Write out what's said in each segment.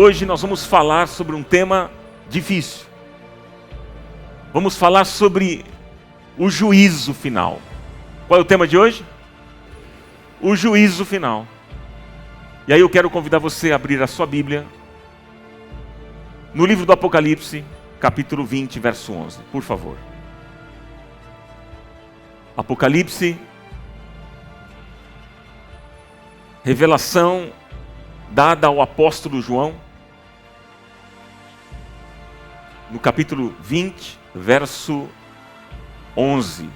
Hoje nós vamos falar sobre um tema difícil. Vamos falar sobre o juízo final. Qual é o tema de hoje? O juízo final. E aí eu quero convidar você a abrir a sua Bíblia no livro do Apocalipse, capítulo 20, verso 11, por favor. Apocalipse, revelação dada ao apóstolo João, no capítulo 20, verso 11.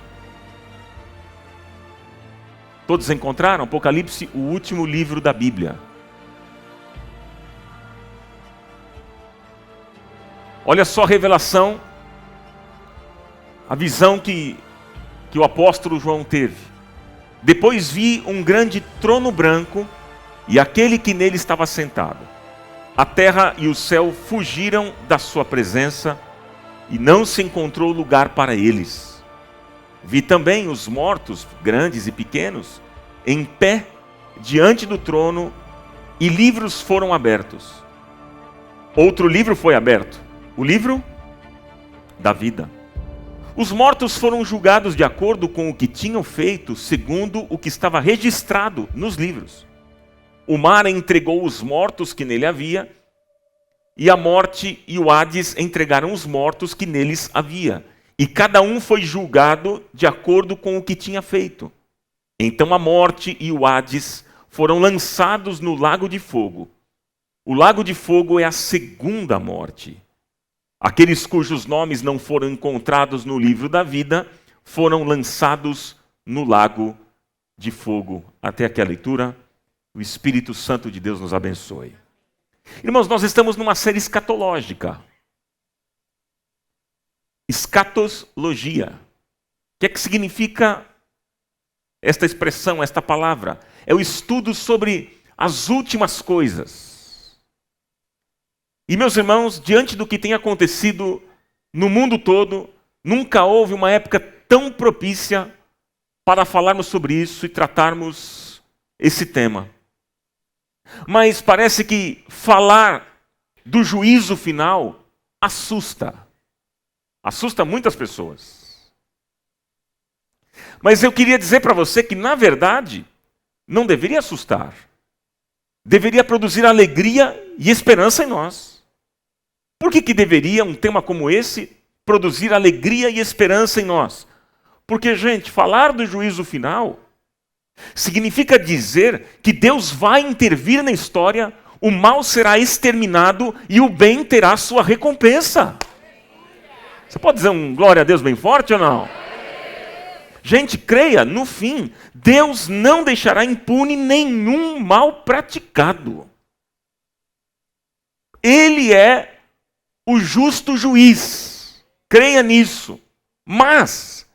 Todos encontraram? Apocalipse, o último livro da Bíblia. Olha só a revelação, a visão que o apóstolo João teve. Depois vi um grande trono branco e aquele que nele estava sentado. A terra e o céu fugiram da sua presença e não se encontrou lugar para eles. Vi também os mortos, grandes e pequenos, em pé diante do trono, e livros foram abertos. Outro livro foi aberto, o livro da vida. Os mortos foram julgados de acordo com o que tinham feito, segundo o que estava registrado nos livros. O mar entregou os mortos que nele havia, e a morte e o Hades entregaram os mortos que neles havia. E cada um foi julgado de acordo com o que tinha feito. Então a morte e o Hades foram lançados no lago de fogo. O lago de fogo é a segunda morte. Aqueles cujos nomes não foram encontrados no livro da vida foram lançados no lago de fogo. Até aqui a leitura. O Espírito Santo de Deus nos abençoe. Irmãos, nós estamos numa série escatológica. Escatologia. O que é que significa esta expressão, esta palavra? É o estudo sobre as últimas coisas. E meus irmãos, diante do que tem acontecido no mundo todo, nunca houve uma época tão propícia para falarmos sobre isso e tratarmos esse tema. Mas parece que falar do juízo final assusta. Assusta muitas pessoas. Mas eu queria dizer para você que, na verdade, não deveria assustar. Deveria produzir alegria e esperança em nós. Por que deveria um tema como esse produzir alegria e esperança em nós? Porque, gente, falar do juízo final significa dizer que Deus vai intervir na história, o mal será exterminado e o bem terá sua recompensa. Você pode dizer um glória a Deus bem forte ou não? Gente, creia, no fim, Deus não deixará impune nenhum mal praticado. Ele é o justo juiz. Creia nisso. Mas,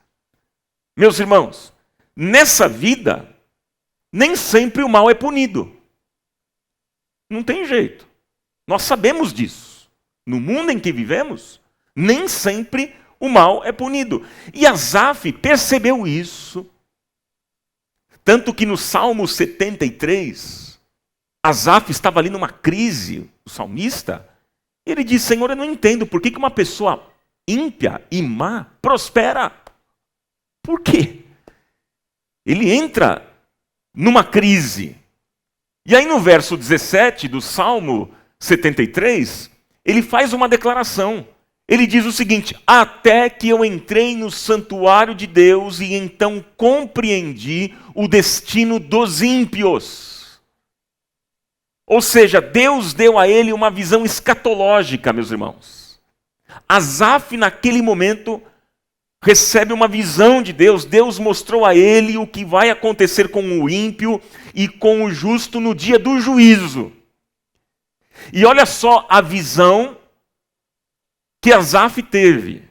meus irmãos, nessa vida, nem sempre o mal é punido. Não tem jeito. Nós sabemos disso. No mundo em que vivemos, nem sempre o mal é punido. E Asaf percebeu isso. Tanto que no Salmo 73, Asaf estava ali numa crise, o salmista. Ele diz: Senhor, eu não entendo por que uma pessoa ímpia e má prospera. Por quê? Ele entra numa crise. E aí no verso 17 do Salmo 73, ele faz uma declaração. Ele diz o seguinte: até que eu entrei no santuário de Deus e então compreendi o destino dos ímpios. Ou seja, Deus deu a ele uma visão escatológica, meus irmãos. Asaf, naquele momento, recebe uma visão de Deus. Deus mostrou a ele o que vai acontecer com o ímpio e com o justo no dia do juízo. E olha só a visão que Asaf teve.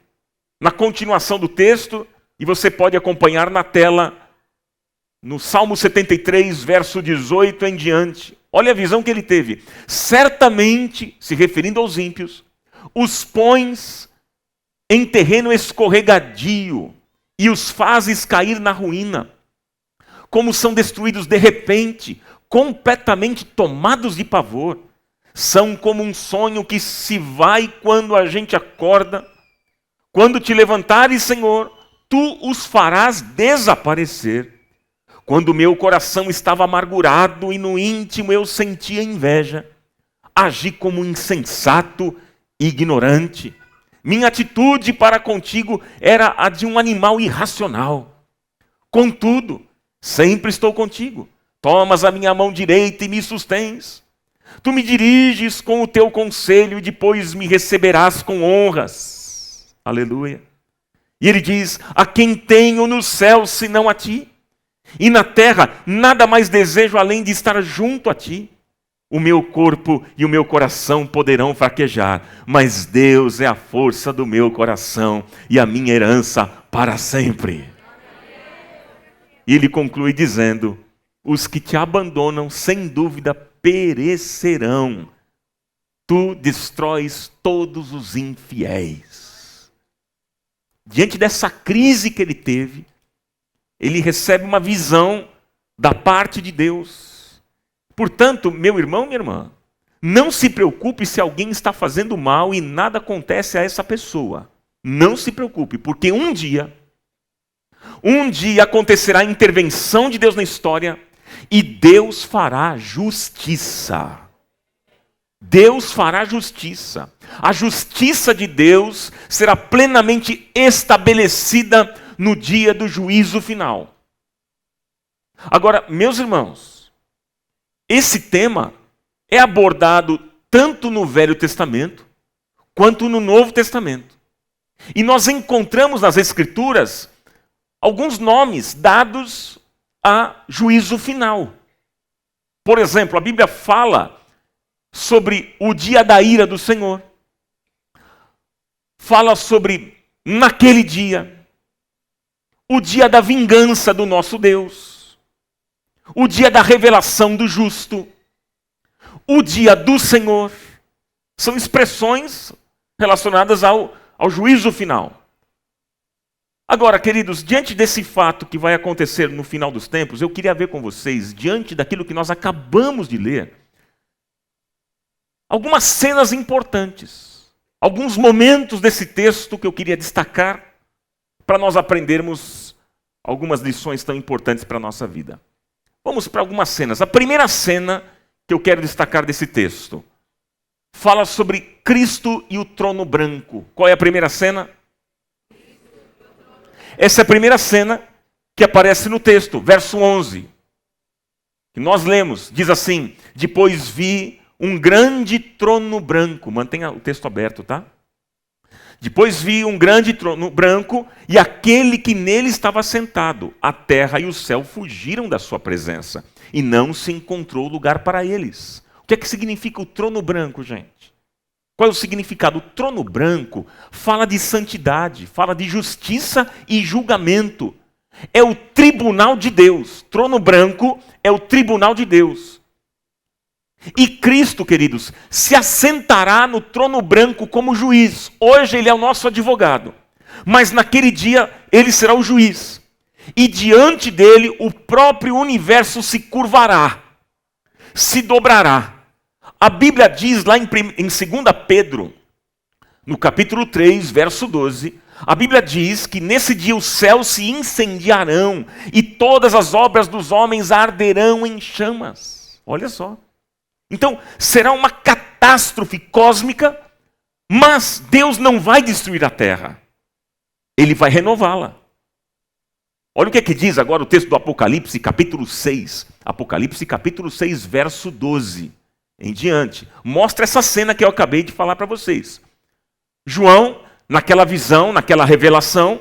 Na continuação do texto, e você pode acompanhar na tela, no Salmo 73, verso 18 em diante. Olha a visão que ele teve. Certamente, se referindo aos ímpios, os pões em terreno escorregadio e os fazes cair na ruína. Como são destruídos de repente, completamente tomados de pavor. são como um sonho que se vai quando a gente acorda. Quando te levantares, Senhor, tu os farás desaparecer. Quando meu coração estava amargurado e no íntimo eu sentia inveja, agi como insensato e ignorante. Minha atitude para contigo era a de um animal irracional. Contudo, sempre estou contigo. Tomas a minha mão direita e me sustens. Tu me diriges com o teu conselho e depois me receberás com honras. Aleluia. E ele diz: a quem tenho no céu senão a ti? E na terra nada mais desejo além de estar junto a ti. O meu corpo e o meu coração poderão fraquejar, mas Deus é a força do meu coração e a minha herança para sempre. E ele conclui dizendo: os que te abandonam, sem dúvida, perecerão. Tu destróis todos os infiéis. Diante dessa crise que ele teve, ele recebe uma visão da parte de Deus. Portanto, meu irmão, minha irmã, não se preocupe se alguém está fazendo mal e nada acontece a essa pessoa. Não se preocupe, porque um dia acontecerá a intervenção de Deus na história e Deus fará justiça. Deus fará justiça. A justiça de Deus será plenamente estabelecida no dia do juízo final. Agora, meus irmãos, esse tema é abordado tanto no Velho Testamento quanto no Novo Testamento. E nós encontramos nas Escrituras alguns nomes dados a juízo final. Por exemplo, a Bíblia fala sobre o dia da ira do Senhor. Fala sobre naquele dia, o dia da vingança do nosso Deus, o dia da revelação do justo, o dia do Senhor. São expressões relacionadas ao juízo final. Agora, queridos, diante desse fato que vai acontecer no final dos tempos, eu queria ver com vocês, diante daquilo que nós acabamos de ler, algumas cenas importantes, alguns momentos desse texto que eu queria destacar para nós aprendermos algumas lições tão importantes para a nossa vida. Vamos para algumas cenas. A primeira cena que eu quero destacar desse texto fala sobre Cristo e o trono branco. Qual é a primeira cena? Essa é a primeira cena que aparece no texto, verso 11. Que nós lemos, diz assim: depois vi um grande trono branco. Mantenha o texto aberto, tá? Depois vi um grande trono branco e aquele que nele estava sentado. A terra e o céu fugiram da sua presença e não se encontrou lugar para eles. O que é que significa o trono branco, gente? Qual é o significado? O trono branco fala de santidade, fala de justiça e julgamento. É o tribunal de Deus. Trono branco é o tribunal de Deus. E Cristo, queridos, se assentará no trono branco como juiz. Hoje ele é o nosso advogado, mas naquele dia ele será o juiz. E diante dele o próprio universo se curvará, se dobrará. A Bíblia diz lá em 2 Pedro, no capítulo 3, verso 12, a Bíblia diz que nesse dia os céus se incendiarão e todas as obras dos homens arderão em chamas. Olha só. Então, será uma catástrofe cósmica, mas Deus não vai destruir a terra. Ele vai renová-la. Olha o que é que diz agora o texto do Apocalipse, capítulo 6. Apocalipse, capítulo 6, verso 12. Em diante. Mostra essa cena que eu acabei de falar para vocês. João, naquela visão, naquela revelação,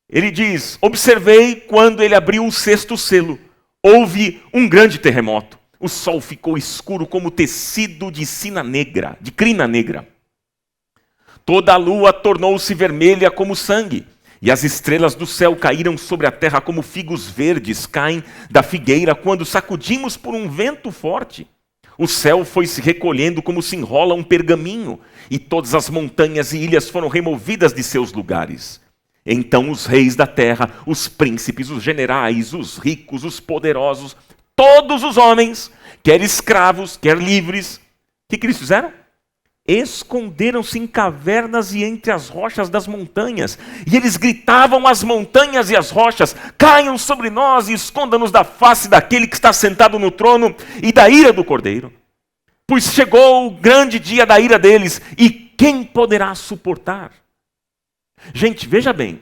ele diz: observei quando ele abriu o sexto selo. Houve um grande terremoto. O sol ficou escuro como tecido de crina negra. Toda a lua tornou-se vermelha como sangue, e as estrelas do céu caíram sobre a terra como figos verdes caem da figueira quando sacudimos por um vento forte. O céu foi se recolhendo como se enrola um pergaminho, e todas as montanhas e ilhas foram removidas de seus lugares. Então os reis da terra, os príncipes, os generais, os ricos, os poderosos, todos os homens, quer escravos, quer livres, que eles fizeram? Esconderam-se em cavernas e entre as rochas das montanhas. E eles gritavam às montanhas e às rochas: caiam sobre nós e esconda-nos da face daquele que está sentado no trono e da ira do Cordeiro. Pois chegou o grande dia da ira deles, e quem poderá suportar? Gente, veja bem,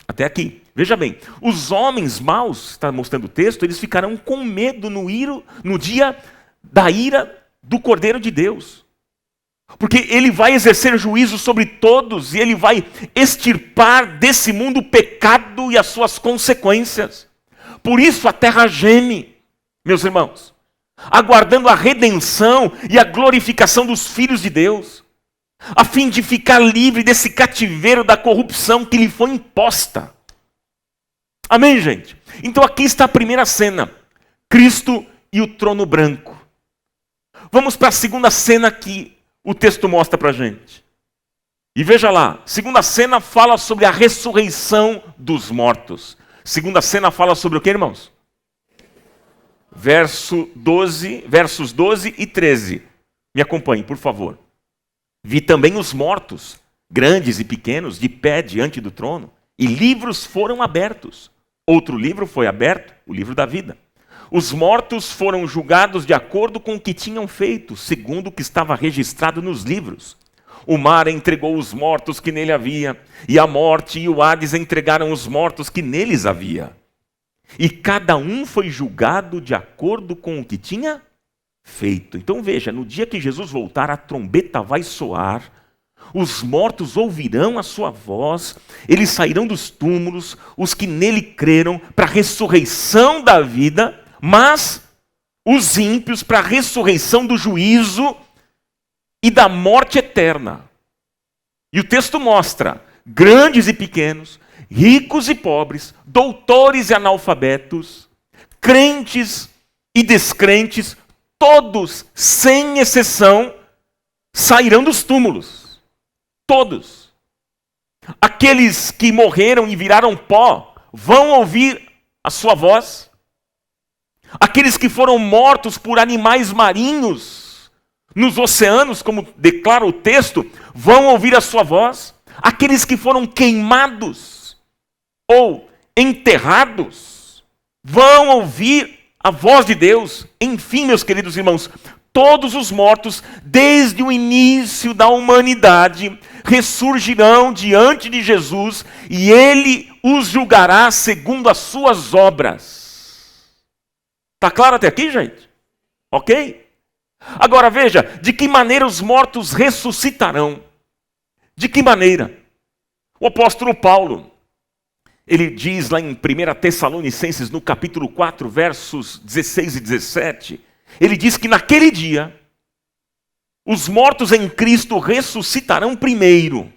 até aqui, veja bem, os homens maus, está mostrando o texto, eles ficarão com medo no dia da ira do Cordeiro de Deus. Porque ele vai exercer juízo sobre todos e ele vai extirpar desse mundo o pecado e as suas consequências. Por isso a terra geme, meus irmãos, aguardando a redenção e a glorificação dos filhos de Deus, a fim de ficar livre desse cativeiro da corrupção que lhe foi imposta. Amém, gente? Então aqui está a primeira cena, Cristo e o trono branco. Vamos para a segunda cena que o texto mostra para a gente. E veja lá, segunda cena fala sobre a ressurreição dos mortos. Segunda cena fala sobre o que, irmãos? Versos 12 e 13. Me acompanhe, por favor. Vi também os mortos, grandes e pequenos, de pé diante do trono, e livros foram abertos. Outro livro foi aberto, o livro da vida. Os mortos foram julgados de acordo com o que tinham feito, segundo o que estava registrado nos livros. O mar entregou os mortos que nele havia, e a morte e o Hades entregaram os mortos que neles havia. E cada um foi julgado de acordo com o que tinha feito. Então veja, no dia que Jesus voltar, a trombeta vai soar, os mortos ouvirão a sua voz, eles sairão dos túmulos, os que nele creram, para a ressurreição da vida, mas os ímpios para a ressurreição do juízo e da morte eterna. E o texto mostra grandes e pequenos, ricos e pobres, doutores e analfabetos, crentes e descrentes, todos, sem exceção, sairão dos túmulos. Todos. Aqueles que morreram e viraram pó vão ouvir a sua voz. Aqueles que foram mortos por animais marinhos nos oceanos, como declara o texto, vão ouvir a sua voz. Aqueles que foram queimados ou enterrados vão ouvir a voz de Deus. Enfim, meus queridos irmãos, todos os mortos, desde o início da humanidade, ressurgirão diante de Jesus e ele os julgará segundo as suas obras. Está claro até aqui, gente? Ok? Agora veja, de que maneira os mortos ressuscitarão? De que maneira? O apóstolo Paulo, ele diz lá em 1 Tessalonicenses, no capítulo 4, versos 16 e 17, ele diz que naquele dia, os mortos em Cristo ressuscitarão primeiro.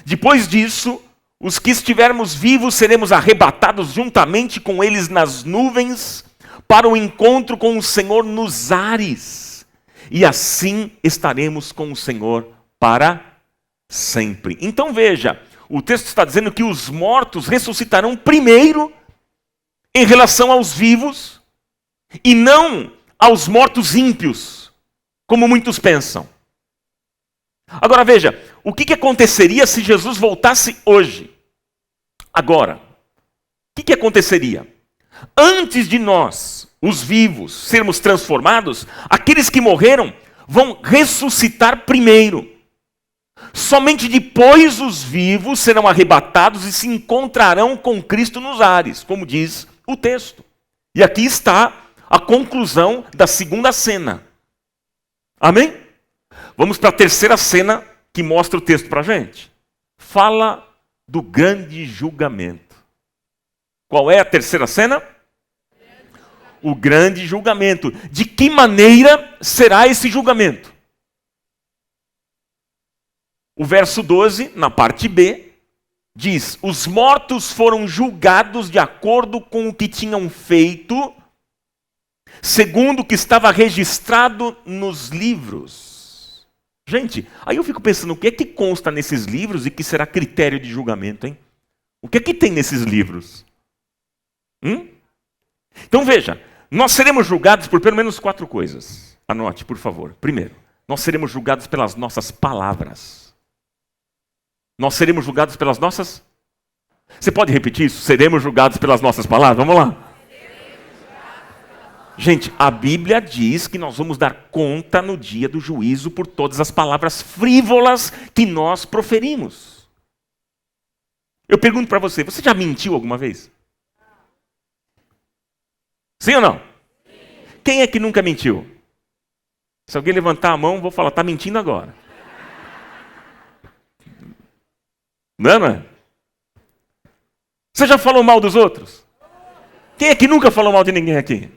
Depois disso, os que estivermos vivos seremos arrebatados juntamente com eles nas nuvens para o encontro com o Senhor nos ares. E assim estaremos com o Senhor para sempre. Então veja, o texto está dizendo que os mortos ressuscitarão primeiro em relação aos vivos e não aos mortos ímpios, como muitos pensam. Agora veja, o que aconteceria se Jesus voltasse hoje? Agora, o que aconteceria? Antes de nós, os vivos, sermos transformados, aqueles que morreram vão ressuscitar primeiro. Somente depois os vivos serão arrebatados e se encontrarão com Cristo nos ares, como diz o texto. E aqui está a conclusão da segunda cena. Amém? Vamos para a terceira cena que mostra o texto para a gente. Fala do grande julgamento. Qual é a terceira cena? O grande julgamento. De que maneira será esse julgamento? O verso 12, na parte B, diz: os mortos foram julgados de acordo com o que tinham feito, segundo o que estava registrado nos livros. Gente, aí eu fico pensando, o que é que consta nesses livros e que será critério de julgamento, hein? O que é que tem nesses livros? Então veja, nós seremos julgados por pelo menos 4 coisas. anote, por favor. Primeiro, nós seremos julgados pelas nossas palavras. Nós seremos julgados pelas nossas... Você pode repetir isso? Seremos julgados pelas nossas palavras? Vamos lá. Gente, a Bíblia diz que nós vamos dar conta no dia do juízo por todas as palavras frívolas que nós proferimos. Eu pergunto para você, você já mentiu alguma vez? Sim ou não? Quem é que nunca mentiu? Se alguém levantar a mão, vou falar, está mentindo agora. Não é? Você já falou mal dos outros? Quem é que nunca falou mal de ninguém aqui?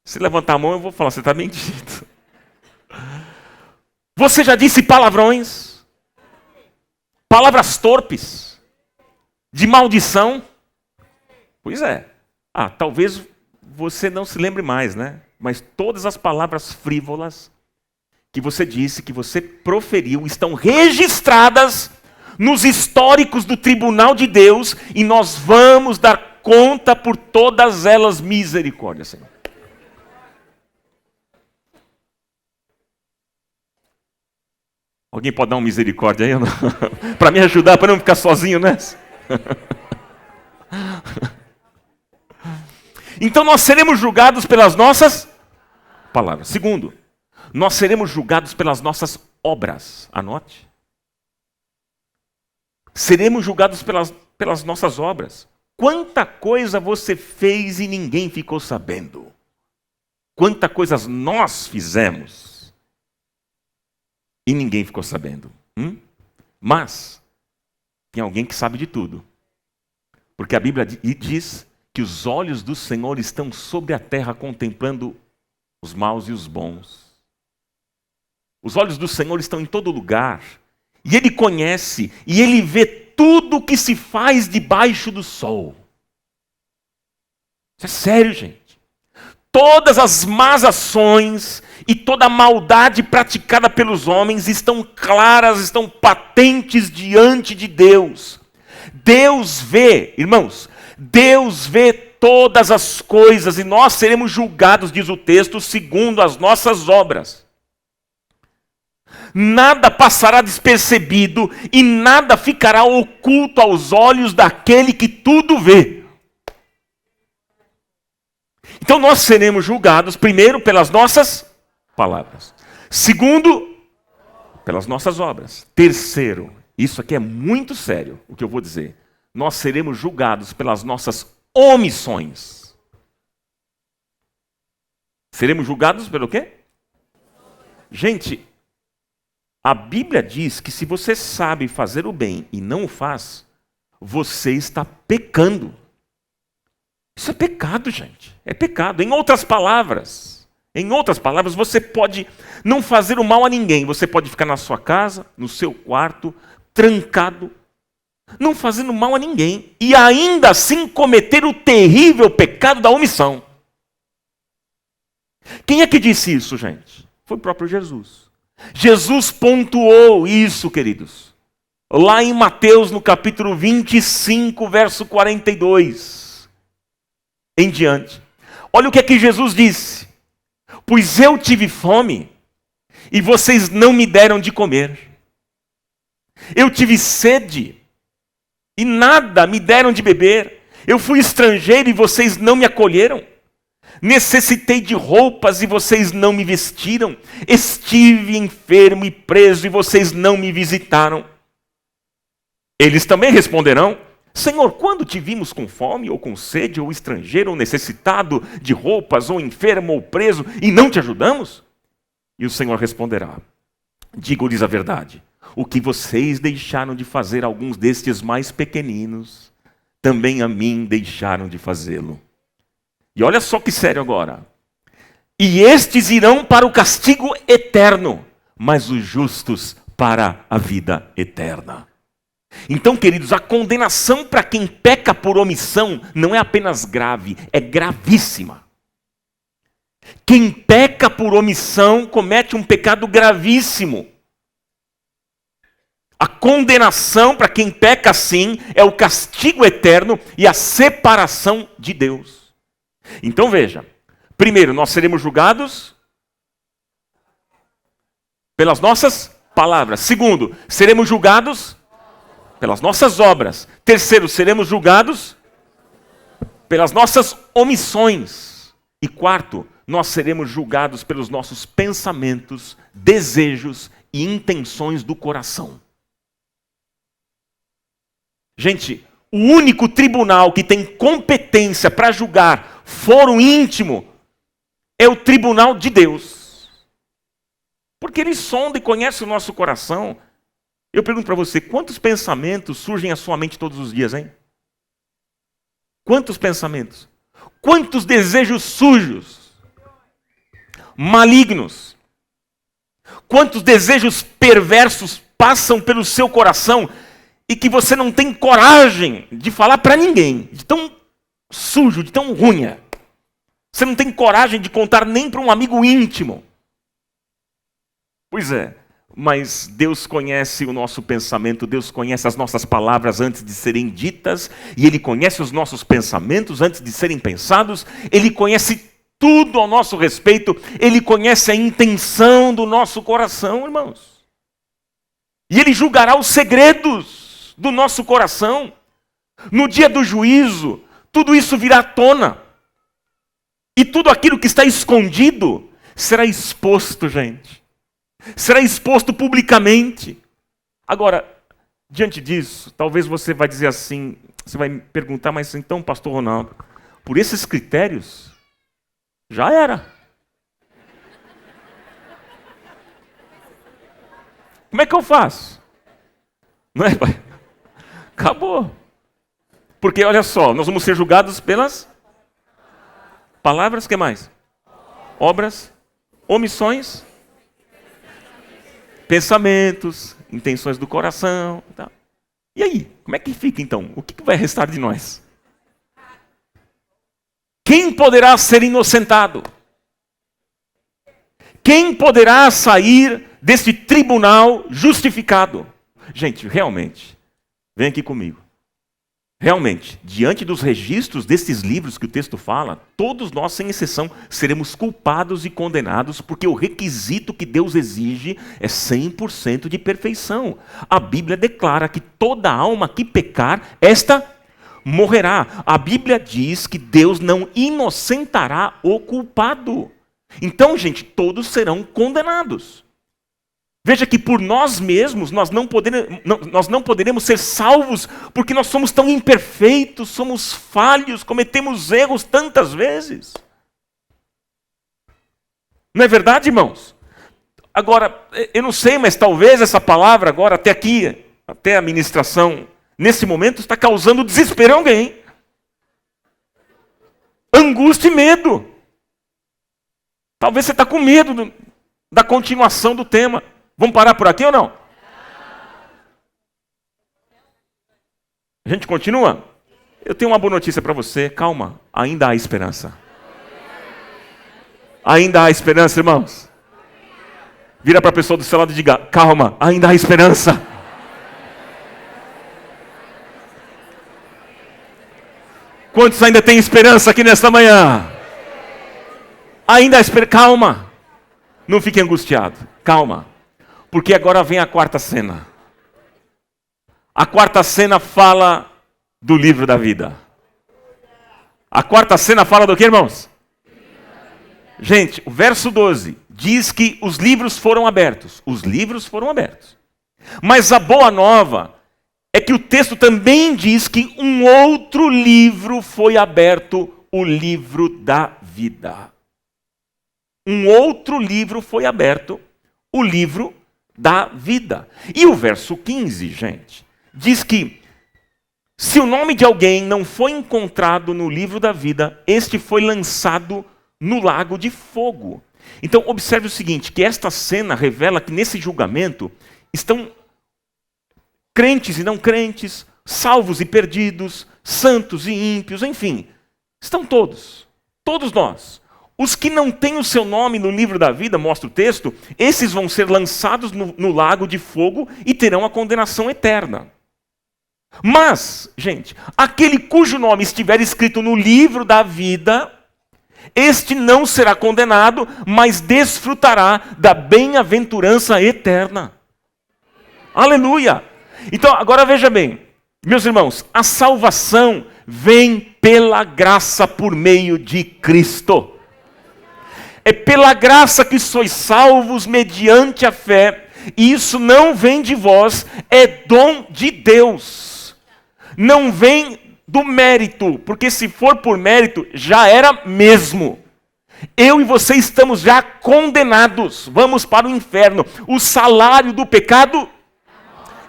Se levantar a mão, eu vou falar, você está mentindo. Você já disse palavrões? Palavras torpes? De maldição? Pois é. Talvez você não se lembre mais, né? Mas todas as palavras frívolas que você disse, que você proferiu, estão registradas nos históricos do tribunal de Deus e nós vamos dar conta por todas elas. Misericórdia, Senhor. Alguém pode dar uma misericórdia aí? Para me ajudar, para não ficar sozinho nessa? Então nós seremos julgados pelas nossas palavras. Segundo, nós seremos julgados pelas nossas obras. Anote. Seremos julgados pelas nossas obras. Quanta coisa você fez e ninguém ficou sabendo. Quanta coisas nós fizemos e ninguém ficou sabendo. Mas tem alguém que sabe de tudo. Porque a Bíblia diz que os olhos do Senhor estão sobre a terra contemplando os maus e os bons. Os olhos do Senhor estão em todo lugar. E Ele conhece, e Ele vê tudo o que se faz debaixo do sol. Isso é sério, gente. Todas as más ações e toda a maldade praticada pelos homens estão claras, estão patentes diante de Deus. Deus vê, irmãos, Deus vê todas as coisas e nós seremos julgados, diz o texto, segundo as nossas obras. Nada passará despercebido e nada ficará oculto aos olhos daquele que tudo vê. Então nós seremos julgados, primeiro, pelas nossas palavras. Segundo, pelas nossas obras. Terceiro, isso aqui é muito sério, o que eu vou dizer. Nós seremos julgados pelas nossas omissões. Seremos julgados pelo quê? Gente, a Bíblia diz que se você sabe fazer o bem e não o faz, você está pecando. Isso é pecado, gente. É pecado. Em outras palavras, você pode não fazer o mal a ninguém. Você pode ficar na sua casa, no seu quarto, trancado, não fazendo mal a ninguém. E ainda assim cometer o terrível pecado da omissão. Quem é que disse isso, gente? Foi o próprio Jesus. Jesus pontuou isso, queridos. Lá em Mateus, no capítulo 25, verso 42. Em diante. Olha o que é que Jesus disse. Pois eu tive fome e vocês não me deram de comer. Eu tive sede e nada me deram de beber. Eu fui estrangeiro e vocês não me acolheram. Necessitei de roupas e vocês não me vestiram. Estive enfermo e preso e vocês não me visitaram. Eles também responderão: Senhor, quando te vimos com fome, ou com sede, ou estrangeiro, ou necessitado de roupas, ou enfermo, ou preso, e não te ajudamos? E o Senhor responderá: digo-lhes a verdade, o que vocês deixaram de fazer alguns destes mais pequeninos, também a mim deixaram de fazê-lo. E olha só que sério agora. E estes irão para o castigo eterno, mas os justos para a vida eterna. Então, queridos, a condenação para quem peca por omissão não é apenas grave, é gravíssima. Quem peca por omissão comete um pecado gravíssimo. A condenação para quem peca assim é o castigo eterno e a separação de Deus. Então veja, primeiro, nós seremos julgados Pelas nossas palavras. Segundo, seremos julgados pelas nossas obras. Terceiro, seremos julgados pelas nossas omissões. E quarto, nós seremos julgados pelos nossos pensamentos, desejos e intenções do coração. Gente, o único tribunal que tem competência para julgar foro íntimo é o tribunal de Deus. Porque ele sonda e conhece o nosso coração. Eu pergunto para você, quantos pensamentos surgem à sua mente todos os dias, hein? Quantos pensamentos? Quantos desejos sujos, malignos? Quantos desejos perversos passam pelo seu coração e que você não tem coragem de falar para ninguém, de tão sujo, de tão ruim é. Você não tem coragem de contar nem para um amigo íntimo. Pois é, mas Deus conhece o nosso pensamento, Deus conhece as nossas palavras antes de serem ditas, e Ele conhece os nossos pensamentos antes de serem pensados, Ele conhece tudo ao nosso respeito, Ele conhece a intenção do nosso coração, irmãos. E Ele julgará os segredos do nosso coração. No dia do juízo, tudo isso virá à tona. E tudo aquilo que está escondido será exposto, gente. Será exposto publicamente. Agora, diante disso, talvez você vai dizer assim, você vai me perguntar, mas então, pastor Ronaldo, por esses critérios, já era. Como é que eu faço? Não é, pai? Acabou. Porque, olha só, nós vamos ser julgados pelas palavras, que mais? Obras, omissões, pensamentos, intenções do coração. Tá. E aí, como é que fica então? O que vai restar de nós? Quem poderá ser inocentado? Quem poderá sair desse tribunal justificado? Gente, realmente, vem aqui comigo. Realmente, diante dos registros desses livros que o texto fala, todos nós, sem exceção, seremos culpados e condenados, porque o requisito que Deus exige é 100% de perfeição. A Bíblia declara que toda alma que pecar, esta morrerá. A Bíblia diz que Deus não inocentará o culpado. Então, gente, todos serão condenados. Veja que por nós mesmos nós não poderemos ser salvos porque nós somos tão imperfeitos, somos falhos, cometemos erros tantas vezes. Não é verdade, irmãos? Agora, eu não sei, mas talvez essa palavra agora, até aqui, até a ministração, nesse momento, está causando desespero em alguém. Angústia e medo. Talvez você está com medo da continuação do tema. Vamos parar por aqui ou não? A gente continua? Eu tenho uma boa notícia para você. Calma, ainda há esperança. Ainda há esperança, irmãos. Vira para a pessoa do seu lado e diga, calma, ainda há esperança. Quantos ainda têm esperança aqui nesta manhã? Ainda há esperança. Calma. Não fique angustiado. Calma. Porque agora vem a quarta cena. A quarta cena fala do livro da vida. A quarta cena fala do que, irmãos? Gente, o verso 12 diz que os livros foram abertos. Os livros foram abertos. Mas a boa nova é que o texto também diz que um outro livro foi aberto, o livro da vida. Um outro livro foi aberto, o livro da vida. E o verso 15, gente, diz que se o nome de alguém não foi encontrado no livro da vida, este foi lançado no lago de fogo. Então, observe o seguinte, que esta cena revela que nesse julgamento estão crentes e não crentes, salvos e perdidos, santos e ímpios, enfim, estão todos nós. Os que não têm o seu nome no livro da vida, mostra o texto, esses vão ser lançados no lago de fogo e terão a condenação eterna. Mas, gente, aquele cujo nome estiver escrito no livro da vida, Este não será condenado, mas desfrutará da bem-aventurança eterna. Aleluia! Então, agora veja bem, meus irmãos, a salvação vem pela graça por meio de Cristo. É pela graça que sois salvos mediante a fé, e isso não vem de vós, é dom de Deus. Não vem do mérito, porque se for por mérito, já era mesmo. Eu e você estamos já condenados, vamos para o inferno. O salário do pecado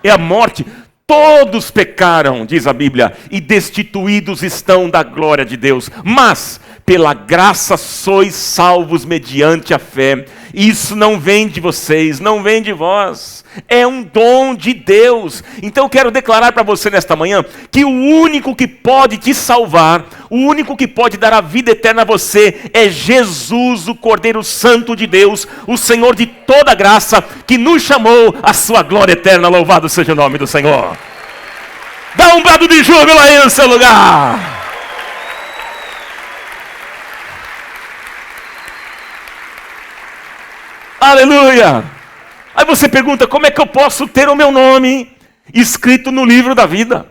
é a morte. Todos pecaram, diz a Bíblia, e destituídos estão da glória de Deus. Mas, pela graça sois salvos mediante a fé. Isso não vem de vocês, não vem de vós. É um dom de Deus. Então eu quero declarar para você nesta manhã que o único que pode te salvar, o único que pode dar a vida eterna a você é Jesus, o Cordeiro Santo de Deus, o Senhor de toda graça, que nos chamou à sua glória eterna. Louvado seja o nome do Senhor. Dá um brado de júbilo aí no seu lugar. Aleluia! Aí você pergunta, como é que eu posso ter o meu nome escrito no livro da vida?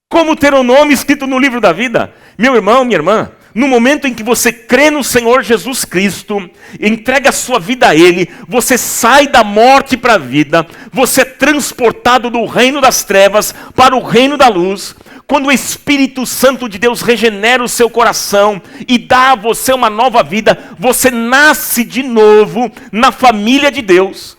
Como ter o nome escrito no livro da vida? Meu irmão, minha irmã, no momento em que você crê no Senhor Jesus Cristo, entrega a sua vida a Ele, você sai da morte para a vida, você é transportado do reino das trevas para o reino da luz. Quando o Espírito Santo de Deus regenera o seu coração e dá a você uma nova vida, você nasce de novo na família de Deus.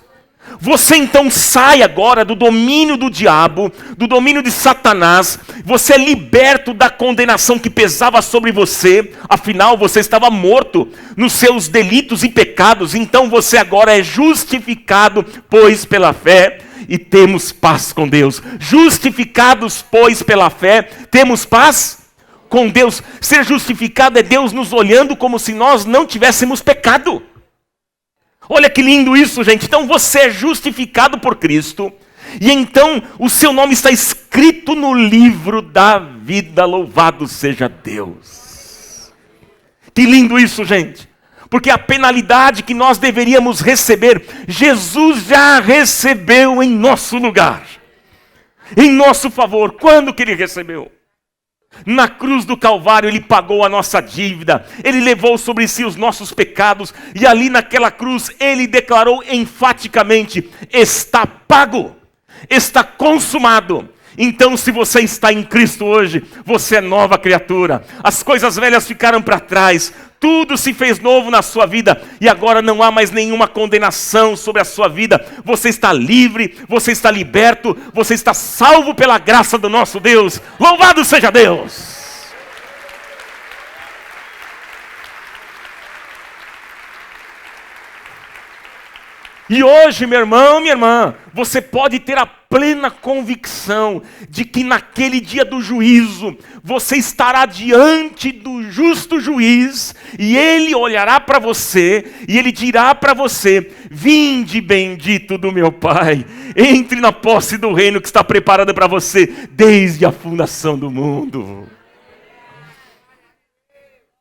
Você então sai agora do domínio do diabo, do domínio de Satanás. Você é liberto da condenação que pesava sobre você. Afinal, você estava morto nos seus delitos e pecados. Então você agora é justificado, pois pela fé, e temos paz com Deus. Justificados, pois, pela fé, temos paz com Deus. Ser justificado é Deus nos olhando como se nós não tivéssemos pecado. Olha que lindo isso, gente. Então você é justificado por Cristo, e então o seu nome está escrito no livro da vida. Louvado seja Deus. Que lindo isso, gente. Porque a penalidade que nós deveríamos receber, Jesus já recebeu em nosso lugar, em nosso favor. Quando que Ele recebeu? Na cruz do Calvário Ele pagou a nossa dívida, Ele levou sobre si os nossos pecados, e ali naquela cruz Ele declarou enfaticamente: está pago, está consumado. Então, se você está em Cristo hoje, você é nova criatura. As coisas velhas ficaram para trás, tudo se fez novo na sua vida, e agora não há mais nenhuma condenação sobre a sua vida. Você está livre, você está liberto, você está salvo pela graça do nosso Deus. Louvado seja Deus! E hoje, meu irmão, minha irmã, você pode ter a plena convicção de que naquele dia do juízo, você estará diante do justo juiz, e ele olhará para você, e ele dirá para você: vinde bendito do meu Pai, entre na posse do reino que está preparado para você desde a fundação do mundo.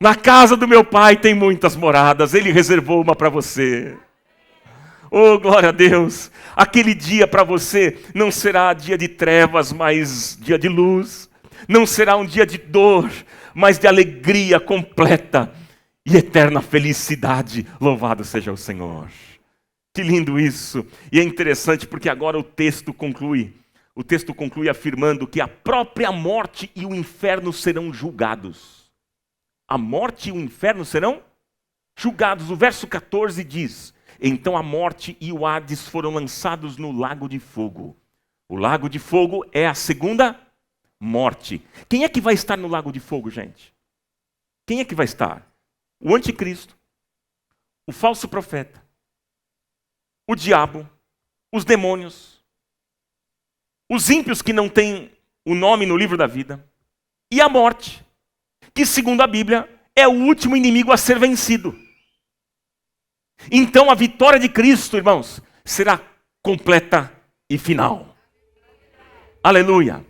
Na casa do meu Pai tem muitas moradas, Ele reservou uma para você. Oh, glória a Deus! Aquele dia para você não será dia de trevas, mas dia de luz. Não será um dia de dor, mas de alegria completa e eterna felicidade. Louvado seja o Senhor! Que lindo isso! E é interessante porque agora o texto conclui. O texto conclui afirmando que a própria morte e o inferno serão julgados. A morte e o inferno serão julgados. O verso 14 diz: então a morte e o Hades foram lançados no lago de fogo. O lago de fogo é a segunda morte. Quem é que vai estar no lago de fogo, gente? Quem é que vai estar? O anticristo, o falso profeta, o diabo, os demônios, os ímpios que não têm o nome no livro da vida, e a morte, que segundo a Bíblia é o último inimigo a ser vencido. Então a vitória de Cristo, irmãos, será completa e final. Aleluia!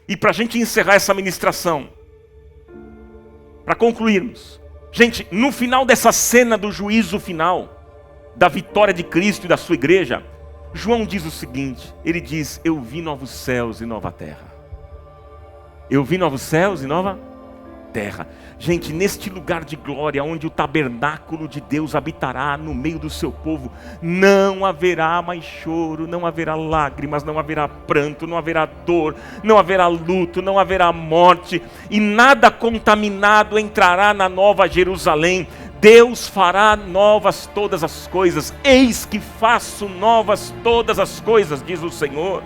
E para a gente encerrar essa ministração, para concluirmos, Gente, no final dessa cena do juízo final, da vitória de Cristo e da sua igreja, João diz o seguinte, ele diz, eu vi novos céus e nova terra. Eu vi novos céus e nova terra. Gente, neste lugar de glória, onde o tabernáculo de Deus habitará no meio do seu povo, não haverá mais choro, não haverá lágrimas, não haverá pranto, não haverá dor, não haverá luto, não haverá morte, e nada contaminado entrará na nova Jerusalém. Deus fará novas todas as coisas. Eis que faço novas todas as coisas, diz o Senhor.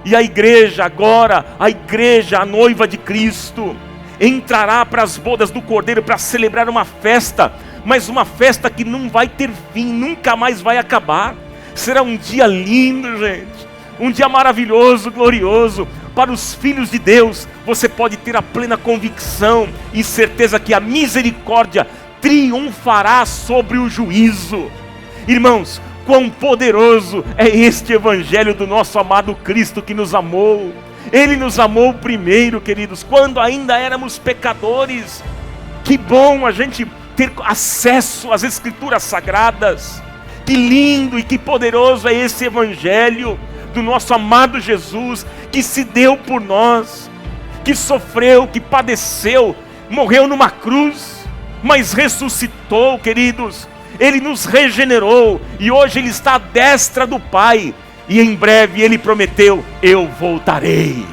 E a igreja agora, a igreja, a noiva de Cristo, entrará para as bodas do Cordeiro para celebrar uma festa, mas uma festa que não vai ter fim, nunca mais vai acabar. Será um dia lindo, gente, um dia maravilhoso, glorioso. Para os filhos de Deus, você pode ter a plena convicção e certeza que a misericórdia triunfará sobre o juízo. Irmãos, quão poderoso é este evangelho do nosso amado Cristo que nos amou. Ele nos amou primeiro, queridos, quando ainda éramos pecadores. Que bom a gente ter acesso às Escrituras Sagradas. Que lindo e que poderoso é esse evangelho do nosso amado Jesus, que se deu por nós, que sofreu, que padeceu, morreu numa cruz, mas ressuscitou, queridos. Ele nos regenerou e hoje Ele está à destra do Pai. E em breve Ele prometeu, eu voltarei.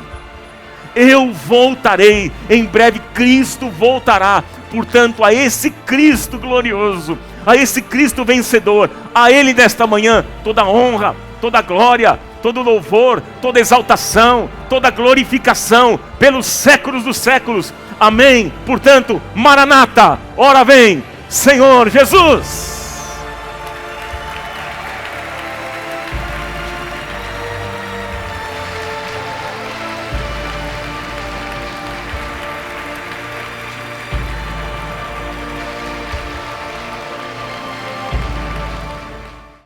Eu voltarei. Em breve Cristo voltará. Portanto, a esse Cristo glorioso, a esse Cristo vencedor, a Ele nesta manhã, toda honra, toda glória, todo louvor, toda exaltação, toda glorificação, pelos séculos dos séculos. Amém. Portanto, Maranata, ora vem, Senhor Jesus.